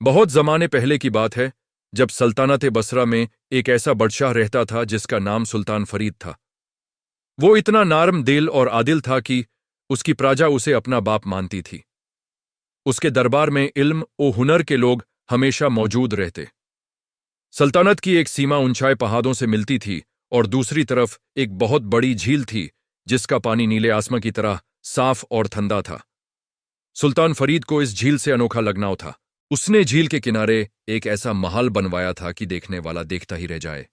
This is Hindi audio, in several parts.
बहुत जमाने पहले की बात है, जब सल्तनत बसरा में एक ऐसा बादशाह रहता था जिसका नाम सुल्तान फरीद था। वो इतना नर्म दिल और आदिल था कि उसकी प्रजा उसे अपना बाप मानती थी। उसके दरबार में इल्म और हुनर के लोग हमेशा मौजूद रहते। सल्तनत की एक सीमा ऊंचाई पहाड़ों से मिलती थी और दूसरी तरफ एक बहुत बड़ी झील थी जिसका पानी नीले आसमां की तरह साफ और ठंडा था। सुल्तान फरीद को इस झील से अनोखा लगना था। उसने झील के किनारे एक ऐसा महल बनवाया था कि देखने वाला देखता ही रह जाए।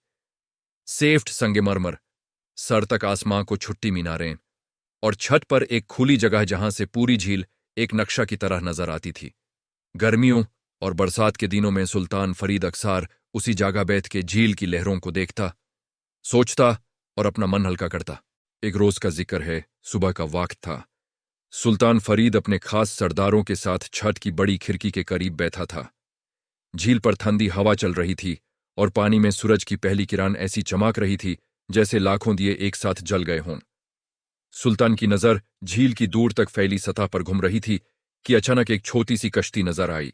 सेफ्ट संगमरमर, सर तक आसमां को छुट्टी मीनारें और छत पर एक खुली जगह जहां से पूरी झील एक नक्शा की तरह नजर आती थी। गर्मियों और बरसात के दिनों में सुल्तान फरीद अक्सर उसी जगह बैठ के झील की लहरों को देखता, सोचता और अपना मन हल्का करता। एक रोज का जिक्र है, सुबह का वक्त था। सुल्तान फरीद अपने खास सरदारों के साथ छत की बड़ी खिड़की के करीब बैठा था। झील पर ठंडी हवा चल रही थी और पानी में सूरज की पहली किरण ऐसी चमक रही थी जैसे लाखों दिए एक साथ जल गए हों। सुल्तान की नजर झील की दूर तक फैली सतह पर घूम रही थी कि अचानक एक छोटी सी कश्ती नजर आई।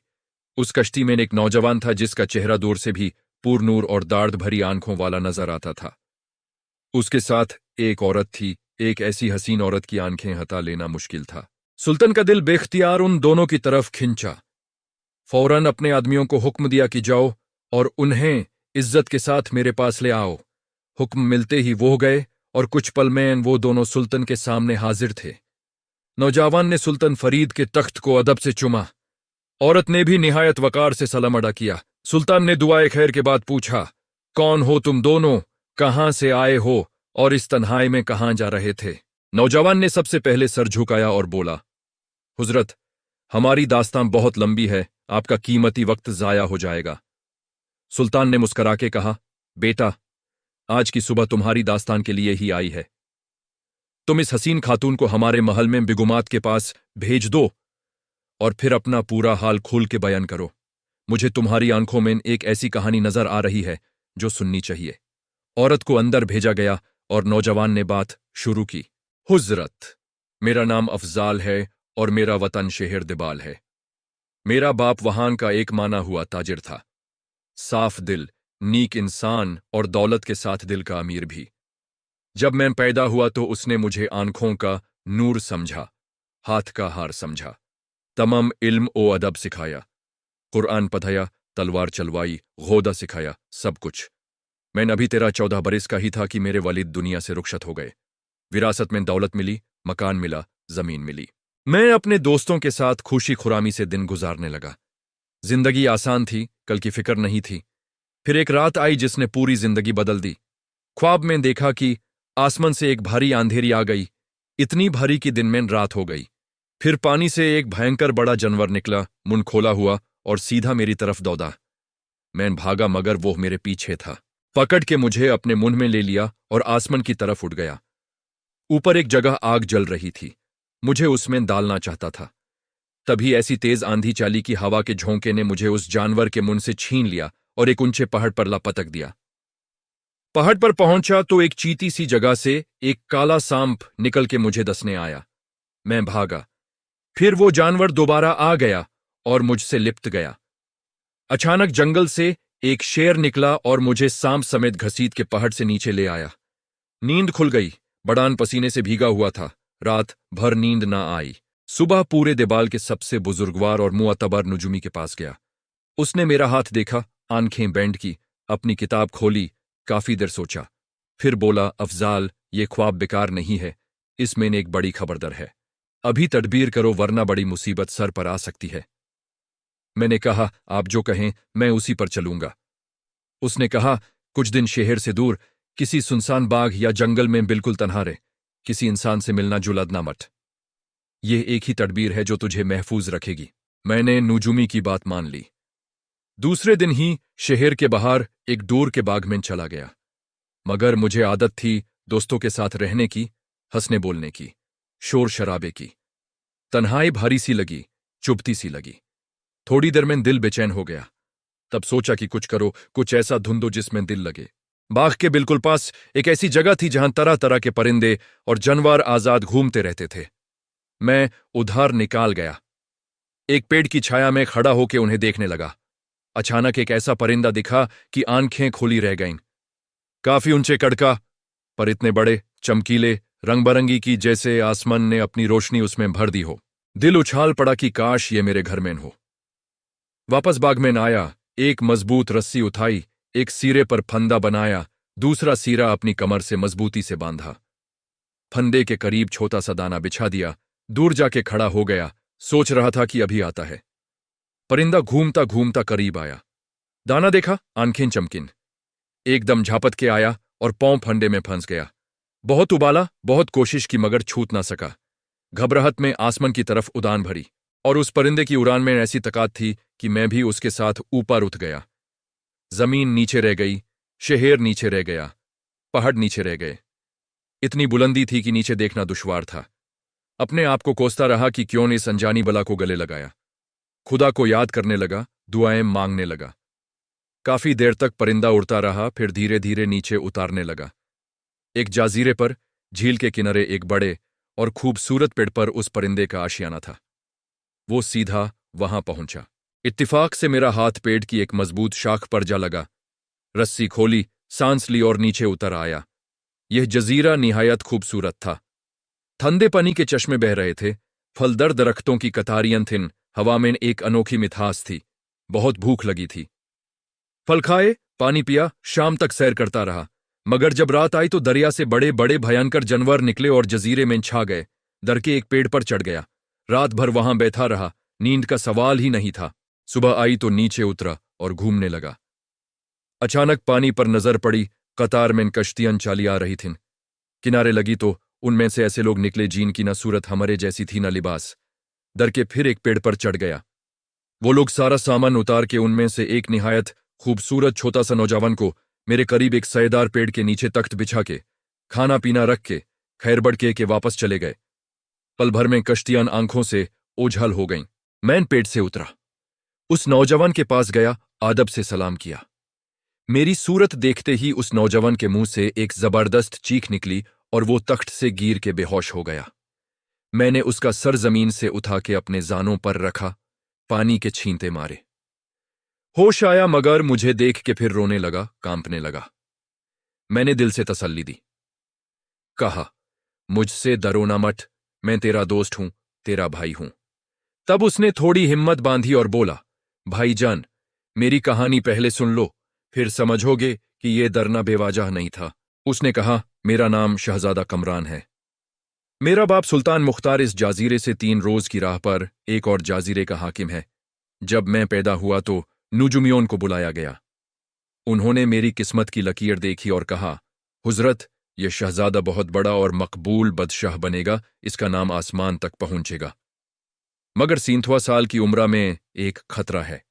उस कश्ती में एक नौजवान था जिसका चेहरा दूर से भी पूर्ण नूर और दार्द भरी आंखों वाला नजर आता था। उसके साथ एक औरत थी, एक ऐसी हसीन औरत की आंखें हटा लेना मुश्किल था। सुल्तान का दिल बेख्तियार उन दोनों की तरफ खिंचा। फौरन अपने आदमियों को हुक्म दिया कि जाओ और उन्हें इज्जत के साथ मेरे पास ले आओ। हुक्म मिलते ही वो गए और कुछ पल में वो दोनों सुल्तान के सामने हाजिर थे। नौजवान ने सुल्तान फरीद के तख्त को अदब से चुमा। औरत ने भी निहायत वकार से सलाम अदा किया। सुल्तान ने दुआए खैर के बाद पूछा, कौन हो तुम दोनों, कहां से आए हो और इस तन्हाई में कहां जा रहे थे? नौजवान ने सबसे पहले सर झुकाया और बोला, हुजरत, हमारी दास्तान बहुत लंबी है, आपका कीमती वक्त जाया हो जाएगा। सुल्तान ने मुस्करा के कहा, बेटा, आज की सुबह तुम्हारी दास्तान के लिए ही आई है। तुम इस हसीन खातून को हमारे महल में बिगुमात के पास भेज दो और फिर अपना पूरा हाल खुल के बयान करो। मुझे तुम्हारी आंखों में एक ऐसी कहानी नजर आ रही है जो सुननी चाहिए। औरत को अंदर भेजा गया और नौजवान ने बात शुरू की। हुजरत, मेरा नाम अफजाल है और मेरा वतन शहर दिबाल है। मेरा बाप वहां का एक माना हुआ ताजिर था, साफ दिल, नीक इंसान और दौलत के साथ दिल का अमीर भी। जब मैं पैदा हुआ तो उसने मुझे आंखों का नूर समझा, हाथ का हार समझा, तमाम इल्म ओ अदब सिखाया, कुरान पढ़ाया, तलवार चलवाई, गौदा सिखाया, सब कुछ। मैं अभी 13-14 बरस का ही था कि मेरे वालिद दुनिया से रुखसत हो गए। विरासत में दौलत मिली, मकान मिला, जमीन मिली। मैं अपने दोस्तों के साथ खुशी खुरामी से दिन गुजारने लगा। जिंदगी आसान थी, कल की फिक्र नहीं थी। फिर एक रात आई जिसने पूरी जिंदगी बदल दी। ख्वाब में देखा कि आसमान से एक भारी अंधेरी आ गई, इतनी भारी कि दिन में रात हो गई। फिर पानी से एक भयंकर बड़ा जानवर निकला, मुंह खोला हुआ और सीधा मेरी तरफ दौड़ा। मैं भागा मगर वो मेरे पीछे था। पकड़ के मुझे अपने मुंह में ले लिया और आसमान की तरफ उड़ गया। ऊपर एक जगह आग जल रही थी, मुझे उसमें डालना चाहता था। तभी ऐसी तेज आंधी चाली कि हवा के झोंके ने मुझे उस जानवर के मुंह से छीन लिया और एक ऊंचे पहाड़ पर लपटक दिया। पहाड़ पर पहुंचा तो एक चीटी सी जगह से एक काला सांप निकल के मुझे दसने आया। मैं भागा, फिर वो जानवर दोबारा आ गया और मुझसे लिपट गया। अचानक जंगल से एक शेर निकला और मुझे सांप समेत घसीट के पहाड़ से नीचे ले आया। नींद खुल गई, बड़ान पसीने से भीगा हुआ था। रात भर नींद ना आई। सुबह पूरे देबाल के सबसे बुजुर्गवार और मुअतबर नुजुमी के पास गया। उसने मेरा हाथ देखा, आंखें बैंड की, अपनी किताब खोली, काफी देर सोचा, फिर बोला, अफजाल, ये ख्वाब बेकार नहीं है, इसमें एक बड़ी खबरदार है। अभी तदबीर करो वरना बड़ी मुसीबत सर पर आ सकती है। मैंने कहा, आप जो कहें मैं उसी पर चलूंगा। उसने कहा, कुछ दिन शहर से दूर किसी सुनसान बाग या जंगल में बिल्कुल तन्हा रहे, किसी इंसान से मिलना जुलना मत। यह एक ही तदबीर है जो तुझे महफूज रखेगी। मैंने नुजुमी की बात मान ली। दूसरे दिन ही शहर के बाहर एक दूर के बाग में चला गया। मगर मुझे आदत थी दोस्तों के साथ रहने की, हंसने बोलने की, शोर शराबे की। तन्हाई भारी सी लगी, चुभती सी लगी। थोड़ी देर में दिल बेचैन हो गया। तब सोचा कि कुछ करो, कुछ ऐसा ढूंढो जिसमें दिल लगे। बाग के बिल्कुल पास एक ऐसी जगह थी जहां तरह तरह के परिंदे और जानवर आजाद घूमते रहते थे। मैं उधर निकाल गया। एक पेड़ की छाया में खड़ा होकर उन्हें देखने लगा। अचानक एक ऐसा परिंदा दिखा कि आंखें खुली रह गईं। काफी ऊंचे कड़का, पर इतने बड़े, चमकीले, रंग-बरंगी की जैसे आसमान ने अपनी रोशनी उसमें भर दी हो। दिल उछाल पड़ा कि काश ये मेरे घर में हो। वापस बाग में आया, एक मजबूत रस्सी उठाई, एक सिरे पर फंदा बनाया, दूसरा सिरा अपनी कमर से मजबूती से बांधा। फंदे के करीब छोटा सा दाना बिछा दिया, दूर जाके खड़ा हो गया, सोच रहा था कि अभी आता है। परिंदा घूमता घूमता करीब आया। दाना देखा, आंखें चमकिन। एकदम झापट के आया और पांव फंदे में फंस गया। बहुत उबाला, बहुत कोशिश की, मगर छूट ना सका। घबराहट में आसमान की तरफ उड़ान भरी, और उस परिंदे की उड़ान में ऐसी ताकत थी कि मैं भी उसके साथ ऊपर उठ गया। जमीन नीचे रह गई, शहर नीचे रह गया, पहाड़ नीचे रह गए। इतनी बुलंदी थी कि नीचे देखना दुश्वार था। अपने आप को कोसता रहा कि क्यों ने इस अनजानी बला को गले लगाया। खुदा को याद करने लगा, दुआएं मांगने लगा। काफी देर तक परिंदा उड़ता रहा, फिर धीरे धीरे नीचे उतारने लगा। एक जाजीरे पर, झील के किनारे एक बड़े और खूबसूरत पेड़ पर उस परिंदे का आशियाना था। वो सीधा वहां पहुंचा। इत्तिफाक से मेरा हाथ पेड़ की एक मजबूत शाख पर जा लगा। रस्सी खोली, सांस ली और नीचे उतर आया। यह जजीरा निहायत खूबसूरत था। ठंडे पानी के चश्मे बह रहे थे, फलदार दरख्तों की कतारियां थीं, हवा में एक अनोखी मिठास थी। बहुत भूख लगी थी। फल खाए, पानी पिया, शाम तक सैर करता रहा। मगर जब रात आई तो दरिया से बड़े बड़े भयंकर जानवर निकले और जजीरे में छा गए। डर के एक पेड़ पर चढ़ गया। रात भर वहां बैठा रहा, नींद का सवाल ही नहीं था। सुबह आई तो नीचे उतरा और घूमने लगा। अचानक पानी पर नजर पड़ी, कतार में कश्तियां चली आ रही थीं। किनारे लगी तो उनमें से ऐसे लोग निकले जिनकी न सूरत हमारे जैसी थी, न लिबास। डर के फिर एक पेड़ पर चढ़ गया। वो लोग सारा सामान उतार के उनमें से एक निहायत खूबसूरत छोटा सा नौजवान को मेरे करीब एक सयदार पेड़ के नीचे तख्त बिछा के, खाना पीना रख के, खैरबड़ के वापस चले गए। पल भर में कश्तियां आंखों से ओझल हो गईं। मैं पेड़ से उतरा, उस नौजवान के पास गया, आदब से सलाम किया। मेरी सूरत देखते ही उस नौजवान के मुंह से एक जबरदस्त चीख निकली और वो तख्त से गिर के बेहोश हो गया। मैंने उसका सर जमीन से उठा के अपने जानों पर रखा, पानी के छींटे मारे। होश आया, मगर मुझे देख के फिर रोने लगा, कांपने लगा। मैंने दिल से तसल्ली दी, कहा, मुझसे डरो ना मत, मैं तेरा दोस्त हूं, तेरा भाई हूं। तब उसने थोड़ी हिम्मत बांधी और बोला, भाईजान, मेरी कहानी पहले सुन लो, फिर समझोगे कि यह डरना बेवजह नहीं था। उसने कहा, मेरा नाम शहजादा कमरान है। मेरा बाप सुल्तान मुख्तार इस जाजीरे से 3 रोज की राह पर एक और जाजीरे का हाकिम है। जब मैं पैदा हुआ तो नुजुमियों को बुलाया गया। उन्होंने मेरी किस्मत की लकीर देखी और कहा, हुजरत, यह शहजादा बहुत बड़ा और मकबूल बादशाह बनेगा, इसका नाम आसमान तक पहुंचेगा। मगर 30वां साल की उम्र में एक खतरा है।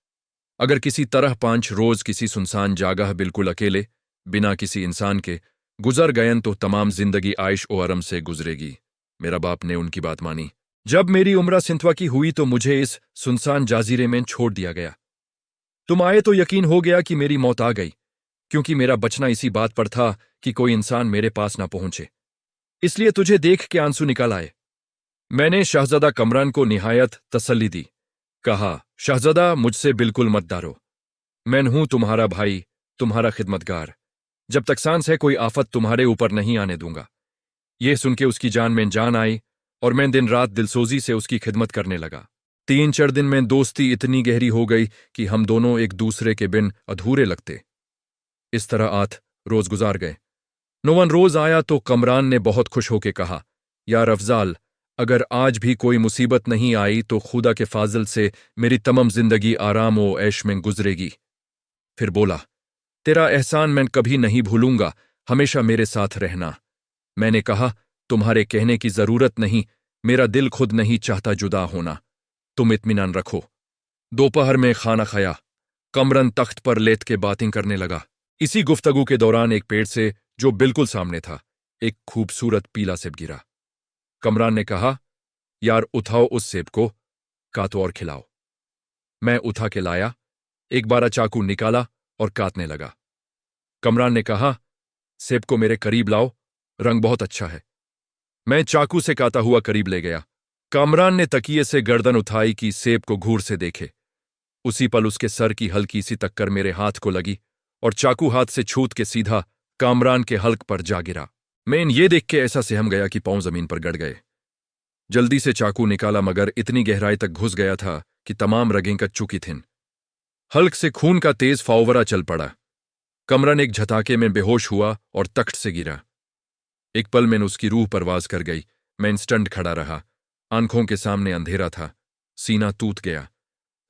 अगर किसी तरह 5 रोज किसी सुनसान जगह बिल्कुल अकेले, बिना किसी इंसान के गुजर गयन तो तमाम जिंदगी आयश ओ आराम से गुजरेगी। मेरा बाप ने उनकी बात मानी। जब मेरी उम्र 30वां की हुई तो मुझे इस सुनसान जाजीरे में छोड़ दिया गया। तुम आए तो यकीन हो गया कि मेरी मौत आ गई, क्योंकि मेरा बचना इसी बात पर था कि कोई इंसान मेरे पास ना पहुंचे। इसलिए तुझे देख के आंसू निकल आए। मैंने शहजादा कमरान को निहायत तसल्ली दी। कहा, शहजादा, मुझसे बिल्कुल मत डरो। मैं हूं तुम्हारा भाई, तुम्हारा खिदमतगार। जब तक सांस है कोई आफत तुम्हारे ऊपर नहीं आने दूंगा। यह सुन के उसकी जान में जान आई और मैं दिन रात दिलसोजी से उसकी खिदमत करने लगा। 3-4 दिन में दोस्ती इतनी गहरी हो गई कि हम दोनों एक दूसरे के बिन अधूरे लगते। इस तरह 8 रोज गुजार गए। 9वां रोज आया तो कमरान ने बहुत खुश होकर कहा, यार अफजाल, अगर आज भी कोई मुसीबत नहीं आई तो खुदा के फाजल से मेरी तमाम जिंदगी आराम और ऐश में गुजरेगी। फिर बोला, तेरा एहसान मैं कभी नहीं भूलूंगा, हमेशा मेरे साथ रहना। मैंने कहा, तुम्हारे कहने की जरूरत नहीं, मेरा दिल खुद नहीं चाहता जुदा होना, तुम इत्मीनान रखो। दोपहर में खाना खाया। कमरन तख्त पर लेट के बातें करने लगा। इसी गुफ्तगू के दौरान एक पेड़ से, जो बिल्कुल सामने था, एक खूबसूरत पीला सेब गिरा। कमरान ने कहा, यार उठाओ उस सेब को, काटो और खिलाओ। मैं उठा के लाया, एक बार चाकू निकाला और काटने लगा। कमरान ने कहा, सेब को मेरे करीब लाओ, रंग बहुत अच्छा है। मैं चाकू से काटा हुआ करीब ले गया। कमरान ने तकिए से गर्दन उठाई कि सेब को घूर से देखे। उसी पल उसके सर की हल्की सी टक्कर मेरे हाथ को लगी और चाकू हाथ से छूट के सीधा कामरान के हल्क पर जा गिरा। मैं ये देख के ऐसा सहम गया कि पांव जमीन पर गड़ गए। जल्दी से चाकू निकाला मगर इतनी गहराई तक घुस गया था कि तमाम रगें कट चुकी थीं। हल्क से खून का तेज फावरा चल पड़ा। कमरान एक झटाके में बेहोश हुआ और तख्त से गिरा। एक पल में उसकी रूह परवाज कर गई। मैं इंस्टेंट खड़ा रहा। आंखों के सामने अंधेरा था, सीना टूट गया।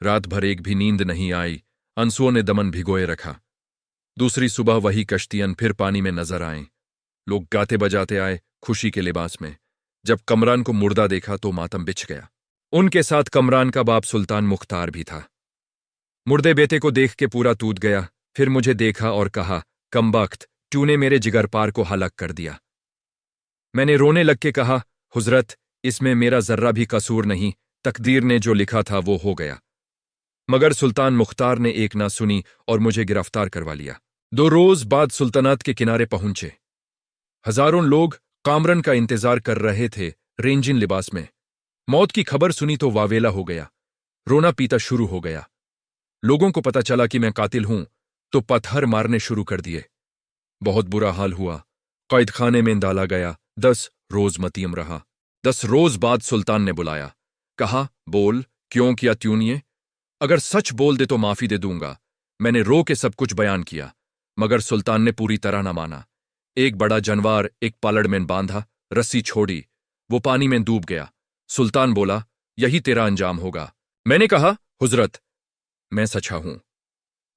रात भर एक भी नींद नहीं आई, आंसुओं ने दमन भिगोए रखा। दूसरी सुबह वही कश्तियां फिर पानी में नजर आए। लोग गाते बजाते आए, खुशी के लिबास में। जब कमरान को मुर्दा देखा तो मातम बिछ गया। उनके साथ कमरान का बाप सुल्तान मुख्तार भी था। मुर्दे बेटे को देख के पूरा टूट गया। फिर मुझे देखा और कहा, कमबख्त, तूने मेरे जिगर पार को हलाक कर दिया। मैंने रोने लग के कहा, हुजरत, इसमें मेरा जर्रा भी कसूर नहीं, तकदीर ने जो लिखा था वो हो गया। मगर सुल्तान मुख्तार ने एक ना सुनी और मुझे गिरफ्तार करवा लिया। 2 रोज बाद सुल्तनात के किनारे पहुंचे। हजारों लोग कामरन का इंतजार कर रहे थे, रेंजिन लिबास में। मौत की खबर सुनी तो वावेला हो गया। रोना पीता शुरू हो गया। लोगों को पता चला कि मैं कातिल हूं तो पत्थर मारने शुरू कर दिए। बहुत बुरा हाल हुआ। कैद खाने में डाला गया। 10 रोज मतीम रहा। 10 रोज बाद सुल्तान ने बुलाया। कहा, बोल, क्यों किया तूने? अगर सच बोल दे तो माफी दे दूंगा। मैंने रो के सब कुछ बयान किया, मगर सुल्तान ने पूरी तरह न माना। एक बड़ा जानवर एक पालड़ में बांधा, रस्सी छोड़ी, वो पानी में डूब गया। सुल्तान बोला, यही तेरा अंजाम होगा। मैंने कहा, हुजरत, मैं सच्चा हूं।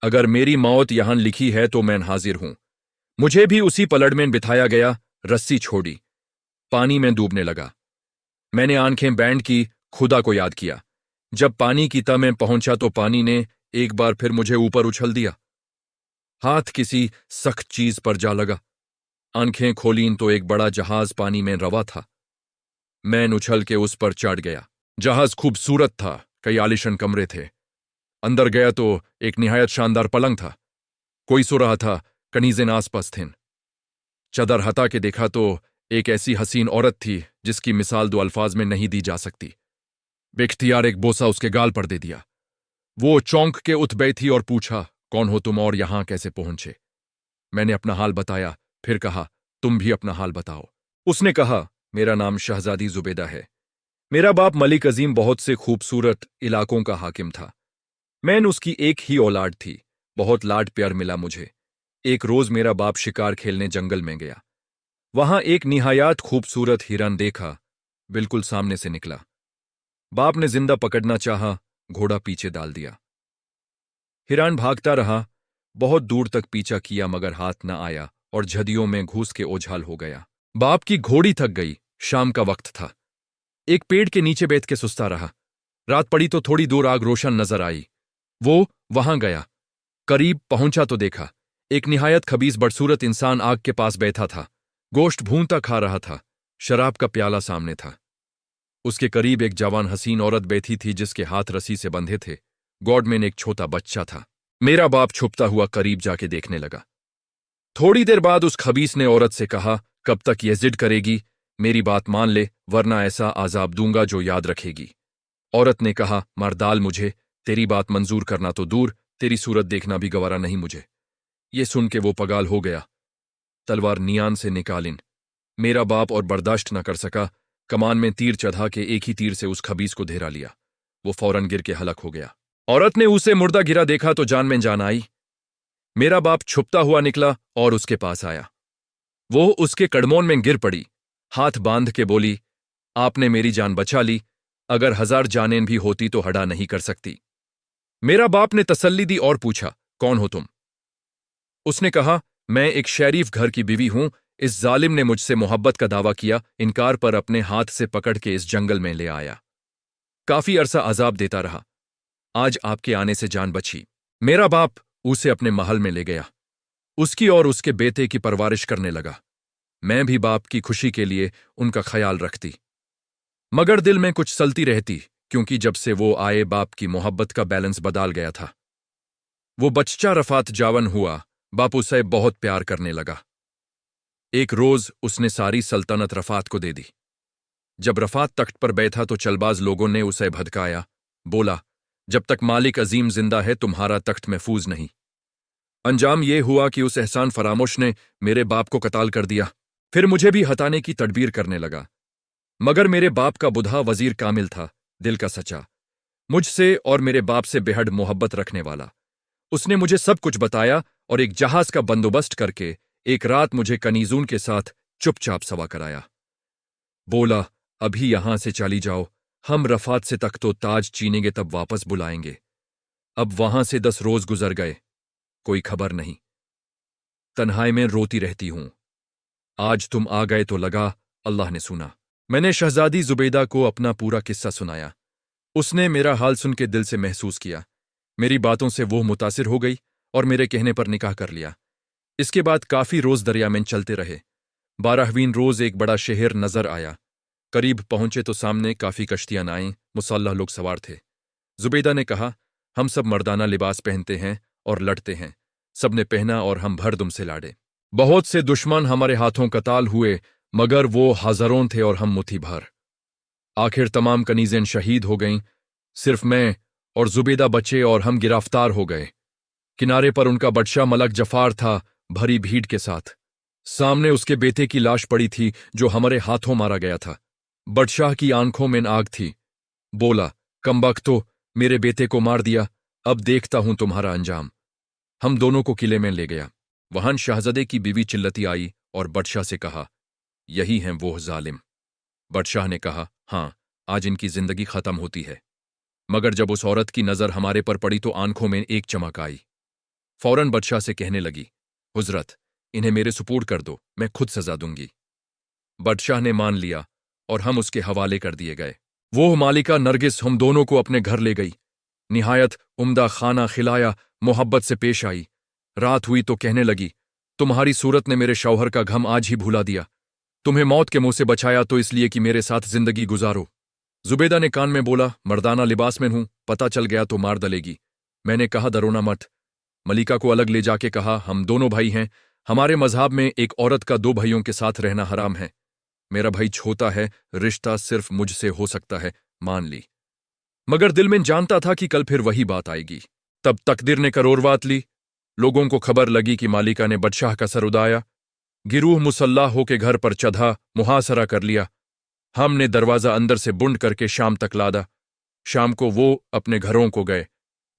अगर मेरी मौत यहां लिखी है तो मैं हाजिर हूं। मुझे भी उसी पलड़ में बिठाया गया, रस्सी छोड़ी, पानी में डूबने लगा। मैंने आंखें बैंड की, खुदा को याद किया। जब पानी की तह में पहुंचा तो पानी ने एक बार फिर मुझे ऊपर उछल दिया। हाथ किसी सख्त चीज पर जा लगा। आंखें खोलीं तो एक बड़ा जहाज पानी में रवा था। मैं उछल के उस पर चढ़ गया। जहाज खूबसूरत था, कई आलिशान कमरे थे। अंदर गया तो एक निहायत शानदार पलंग था। कोई सो रहा था, कनीजें आसपास थीं। चादर हटा के देखा तो एक ऐसी हसीन औरत थी जिसकी मिसाल 2 अल्फाज में नहीं दी जा सकती। बेख्तियार एक बोसा उसके गाल पर दे दिया। वो चौंक के उठ बैठी और पूछा, कौन हो तुम और यहां कैसे पहुंचे? मैंने अपना हाल बताया, फिर कहा, तुम भी अपना हाल बताओ। उसने कहा, मेरा नाम शहजादी जुबेदा है। मेरा बाप मलिक अजीम बहुत से खूबसूरत इलाकों का हाकिम था। मैं उसकी एक ही औलाद थी। बहुत लाड प्यार मिला मुझे। एक रोज मेरा बाप शिकार खेलने जंगल में गया। वहां एक निहायत खूबसूरत हिरन देखा, बिल्कुल सामने से निकला। बाप ने जिंदा पकड़ना चाहा, घोड़ा पीछे डाल दिया। हिरन भागता रहा, बहुत दूर तक पीछा किया मगर हाथ न आया और झदियों में घुस के ओझाल हो गया। बाप की घोड़ी थक गई। शाम का वक्त था। एक पेड़ के नीचे बैठ के सुस्ता रहा। रात पड़ी तो थोड़ी दूर आग रोशन नजर आई। वो वहां गया। करीब पहुंचा तो देखा एक निहायत खबीस बदसूरत इंसान आग के पास बैठा था। गोश्त भूनता खा रहा था। शराब का प्याला सामने था। उसके करीब एक जवान हसीन औरत बैठी थी जिसके हाथ रस्सी से बंधे थे। गोद में एक छोटा बच्चा था। मेरा बाप छुपता हुआ करीब जाके देखने लगा। थोड़ी देर बाद उस खबीस ने औरत से कहा, कब तक ये जिद करेगी? मेरी बात मान ले, वरना ऐसा आजाब दूंगा जो याद रखेगी। औरत ने कहा, मर्दाल, मुझे तेरी बात मंजूर करना तो दूर, तेरी सूरत देखना भी गवारा नहीं मुझे। ये सुन के वो पगाल हो गया। तलवार नियान से निकालिन। मेरा बाप और बर्दाश्त न कर सका। कमान में तीर चढ़ा के एक ही तीर से उस खबीस को धेरा लिया। वो फौरन गिर के हलक हो गया। औरत ने उसे मुर्दा गिरा देखा तो जान में जान आई। मेरा बाप छुपता हुआ निकला और उसके पास आया। वो उसके कड़मोन में गिर पड़ी, हाथ बांध के बोली, आपने मेरी जान बचा ली, अगर 1000 जानें भी होती तो हड़ा नहीं कर सकती। मेरा बाप ने तसल्ली दी और पूछा, कौन हो तुम? उसने कहा, मैं एक शरीफ घर की बीवी हूं। इस जालिम ने मुझसे मोहब्बत का दावा किया, इनकार पर अपने हाथ से पकड़ के इस जंगल में ले आया। काफी अरसा अजाब देता रहा। आज आपके आने से जान बची। मेरा बाप उसे अपने महल में ले गया। उसकी और उसके बेटे की परवरिश करने लगा। मैं भी बाप की खुशी के लिए उनका ख्याल रखती, मगर दिल में कुछ सलती रहती, क्योंकि जब से वो आए बाप की मोहब्बत का बैलेंस बदल गया था। वो बच्चा रफात जावन हुआ, बाप उसे बहुत प्यार करने लगा। एक रोज उसने सारी सल्तनत रफात को दे दी। जब रफात तख्त पर बैठा तो चलबाज लोगों ने उसे भड़काया। बोला, जब तक मालिक अजीम जिंदा है तुम्हारा तख्त महफूज नहीं। अंजाम ये हुआ कि उस एहसान फरामोश ने मेरे बाप को कत्ल कर दिया। फिर मुझे भी हटाने की तदबीर करने लगा, मगर मेरे बाप का बुधा वजीर कामिल था, दिल का सच्चा, मुझसे और मेरे बाप से बेहद मोहब्बत रखने वाला। उसने मुझे सब कुछ बताया और एक जहाज का बंदोबस्त करके एक रात मुझे कनीजून के साथ चुपचाप सवा कराया। बोला, अभी यहां से चली जाओ, हम रफात से तख्तो ताज चीनेंगे तब वापस बुलाएंगे। अब वहां से 10 रोज गुजर गए, कोई खबर नहीं। तन्हाई में रोती रहती हूं। आज तुम आ गए तो लगा अल्लाह ने सुना। मैंने शहजादी जुबैदा को अपना पूरा किस्सा सुनाया। उसने मेरा हाल सुन के दिल से महसूस किया। मेरी बातों से वो मुतासिर हो गई और मेरे कहने पर निकाह कर लिया। इसके बाद काफी रोज दरिया में चलते रहे। 12वीं रोज एक बड़ा शहर नजर आया। करीब पहुंचे तो सामने काफी कश्तियां आईं, मुसल्लह लोग सवार थे। जुबैदा ने कहा, हम सब मर्दाना लिबास पहनते हैं और लड़ते हैं। सबने पहना और हम भरदुम से लाड़े। बहुत से दुश्मन हमारे हाथों कताल हुए, मगर वो हजारों थे और हम मुट्ठी भर। आखिर तमाम कनीजें शहीद हो गईं, सिर्फ मैं और जुबैदा बचे और हम गिरफ्तार हो गए। किनारे पर उनका बदशाह मलक जफार था, भरी भीड़ के साथ। सामने उसके बेटे की लाश पड़ी थी जो हमारे हाथों मारा गया था। बदशाह की आंखों में आग थी। बोला, कमबख्तो, मेरे बेटे को मार दिया, अब देखता हूं तुम्हारा अंजाम। हम दोनों को किले में ले गया। वहां शहजादे की बीवी चिल्लती आई और बदशाह से कहा, यही हैं वो जालिम। बदशाह ने कहा, हाँ, आज इनकी जिंदगी खत्म होती है। मगर जब उस औरत की नजर हमारे पर पड़ी तो आंखों में एक चमक आई। फौरन बदशाह से कहने लगी, हुजरत, इन्हें मेरे सुपुर्द कर दो, मैं खुद सजा दूंगी। बदशाह ने मान लिया और हम उसके हवाले कर दिए गए। वो मालिका नरगिस हम दोनों को अपने घर ले गई। निहायत उम्दा खाना खिलाया, मोहब्बत से पेश आई। रात हुई तो कहने लगी, तुम्हारी सूरत ने मेरे शौहर का घम आज ही भुला दिया। तुम्हें मौत के मुंह से बचाया तो इसलिए कि मेरे साथ जिंदगी गुजारो। जुबैदा ने कान में बोला, मर्दाना लिबास में हूं, पता चल गया तो मार डलेगी। मैंने कहा, डरोना मत। मलिका को अलग ले जाके कहा, हम दोनों भाई हैं, हमारे मजहब में एक औरत का 2 भाइयों के साथ रहना हराम है। मेरा भाई छोटा है, रिश्ता सिर्फ मुझसे हो सकता है, मान ली। मगर दिल में जानता था कि कल फिर वही बात आएगी। तब तकदीर ने करोरवात ली। लोगों को खबर लगी कि मालिका ने बदशाह का सर उदाया। गिरूह मुसल्लाह होके घर पर चढ़ा, मुहासरा कर लिया। हमने दरवाजा अंदर से बुंद करके शाम तक लादा। शाम को वो अपने घरों को गए।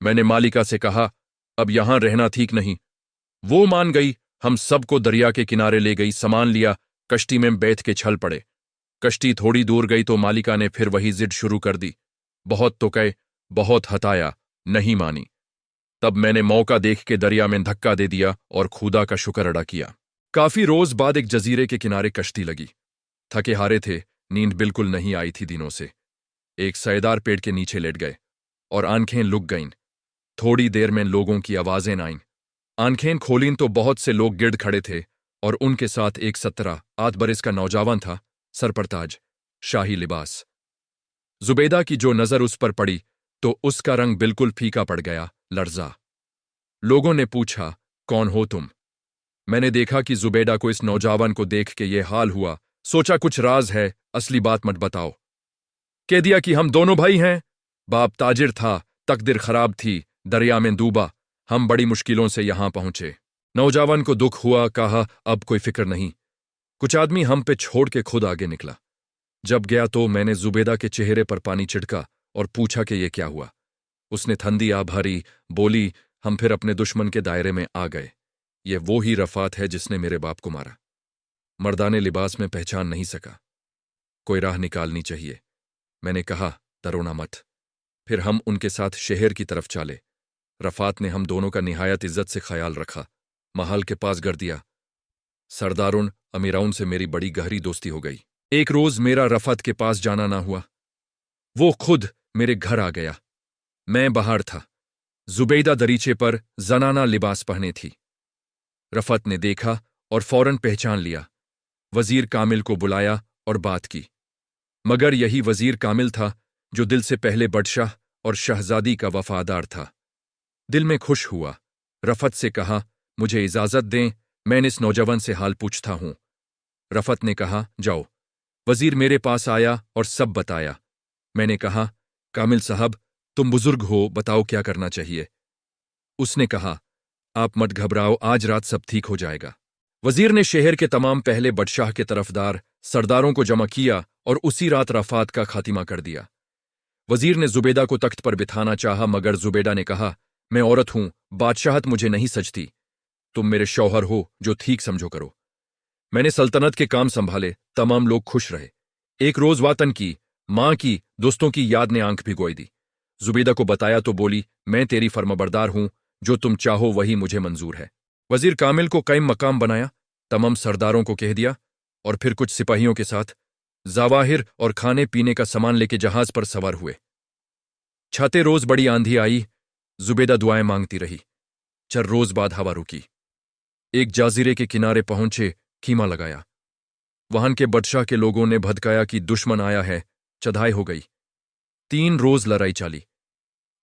मैंने मालिका से कहा, अब यहां रहना ठीक नहीं। वो मान गई। हम सबको दरिया के किनारे ले गई, सामान लिया, कश्ती में बैठ के छल पड़े। कश्ती थोड़ी दूर गई तो मालिका ने फिर वही जिद शुरू कर दी। बहुत तो कहे, बहुत हताया, नहीं मानी। तब मैंने मौका देख के दरिया में धक्का दे दिया और खुदा का शुक्र अदा किया। काफी रोज बाद एक जजीरे के किनारे कश्ती लगी। थके हारे थे, नींद बिल्कुल नहीं आई थी दिनों से। एक सैदार पेड़ के नीचे लेट गए और आंखें लुक गईं। थोड़ी देर में लोगों की आवाजें आईं। आंखें खोलीं तो बहुत से लोग गिर्द खड़े थे और उनके साथ एक 17-8 बरस का नौजवान था, सर पर ताज, शाही लिबास। जुबैदा की जो नजर उस पर पड़ी तो उसका रंग बिल्कुल फीका पड़ गया, लर्जा। लोगों ने पूछा, कौन हो तुम? मैंने देखा कि जुबैदा को इस नौजवान को देख के ये हाल हुआ। सोचा कुछ राज है, असली बात मत बताओ। कह दिया कि हम दोनों भाई हैं। बाप ताजिर था, तकदीर खराब थी, दरिया में डूबा, हम बड़ी मुश्किलों से यहां पहुंचे। नौजवान को दुख हुआ, कहा, अब कोई फिक्र नहीं। कुछ आदमी हम पे छोड़ के खुद आगे निकला। जब गया तो मैंने जुबैदा के चेहरे पर पानी छिड़का और पूछा कि ये क्या हुआ। उसने थंदी आ भरी, बोली, हम फिर अपने दुश्मन के दायरे में आ गए। ये वो ही रफात है जिसने मेरे बाप को मारा। मर्दाने लिबास में पहचान नहीं सका। कोई राह निकालनी चाहिए। मैंने कहा, डरोना मत। फिर हम उनके साथ शहर की तरफ चाले। रफात ने हम दोनों का निहायत इज्जत से ख्याल रखा, महल के पास कर दिया। सरदारुन अमीराउन से मेरी बड़ी गहरी दोस्ती हो गई। एक रोज मेरा रफत के पास जाना ना हुआ। वो खुद मेरे घर आ गया। मैं बाहर था। जुबैदा दरीचे पर जनाना लिबास पहने थी। रफत ने देखा और फौरन पहचान लिया। वजीर कामिल को बुलाया और बात की। मगर यही वजीर कामिल था जो दिल से पहले बदशाह और शहजादी का वफादार था। दिल में खुश हुआ। रफत से कहा, मुझे इजाजत दें, मैं इस नौजवान से हाल पूछता हूं। रफत ने कहा, जाओ। वजीर मेरे पास आया और सब बताया। मैंने कहा, कामिल साहब, तुम बुजुर्ग हो, बताओ क्या करना चाहिए। उसने कहा, आप मत घबराओ, आज रात सब ठीक हो जाएगा। वजीर ने शहर के तमाम पहले बदशाह के तरफदार सरदारों को जमा किया और उसी रात रफात का खातिमा कर दिया। वजीर ने जुबैदा को तख्त पर बिठाना चाहा, मगर जुबैदा ने कहा, मैं औरत हूं, बादशाहत मुझे नहीं सजती। तुम मेरे शौहर हो, जो ठीक समझो करो। मैंने सल्तनत के काम संभाले, तमाम लोग खुश रहे। एक रोज वातन की, मां की, दोस्तों की याद ने आंख भिगोई दी। जुबैदा को बताया तो बोली, मैं तेरी फर्माबरदार हूं, जो तुम चाहो वही मुझे मंजूर है। वजीर कामिल को कायम मकाम बनाया, तमाम सरदारों को कह दिया, और फिर कुछ सिपाहियों के साथ जवाहिर और खाने पीने का सामान लेके जहाज पर सवार हुए। छाते रोज बड़ी आंधी आई, जुबैदा दुआएं मांगती रही। 4 रोज बाद हवा रुकी। एक जाजीरे के किनारे पहुंचे, कीमा लगाया। वहां के बदशाह के लोगों ने भदकाया कि दुश्मन आया है, चढ़ाई हो गई। 3 रोज लड़ाई चाली।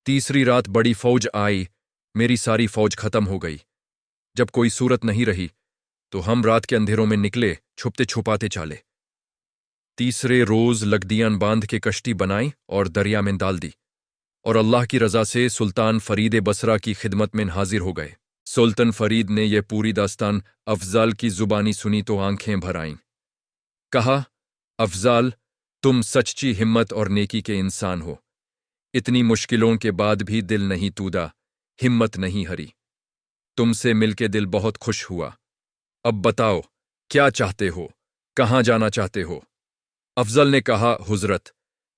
तीसरी रात बड़ी फौज आई, मेरी सारी फौज खत्म हो गई। जब कोई सूरत नहीं रही तो हम रात के अंधेरों में निकले, छुपते छुपाते चाले। तीसरे रोज लकदियान बांध के कश्ती बनाई और दरिया में डाल दी, और अल्लाह की रजा से सुल्तान फरीद बसरा की खिदमत में हाजिर हो गए। सुल्तान फरीद ने यह पूरी दास्तान अफजाल की जुबानी सुनी तो आंखें भर आईं। कहा, अफजाल, तुम सच्ची हिम्मत और नेकी के इंसान हो। इतनी मुश्किलों के बाद भी दिल नहीं टूटा, हिम्मत नहीं हरी। तुमसे मिलके दिल बहुत खुश हुआ। अब बताओ, क्या चाहते हो, कहाँ जाना चाहते हो? अफजल ने कहा, हुजरत,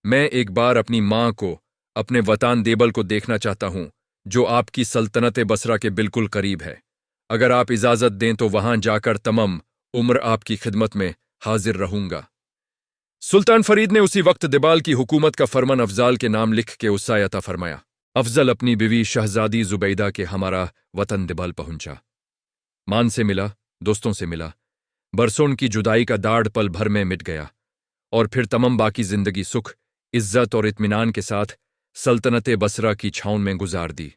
मैं एक बार अपनी मां को, अपने वतान देबल को देखना चाहता हूं, जो आपकी सल्तनत बसरा के बिल्कुल करीब है। अगर आप इजाजत दें तो वहां जाकर तमाम उम्र आपकी खिदमत में हाजिर रहूंगा। सुल्तान फरीद ने उसी वक्त दिबाल की हुकूमत का फरमान अफजाल के नाम लिख के उससे अता फरमाया। अफजल अपनी बीवी शहजादी जुबैदा के हमारा वतन दिबाल पहुंचा। मान से मिला, दोस्तों से मिला। बरसों की जुदाई का दाढ़ पल भर में मिट गया, और फिर तमाम बाकी जिंदगी सुख, इज्जत और इत्मीनान के साथ सल्तनत बसरा की छाउन में गुजार दी।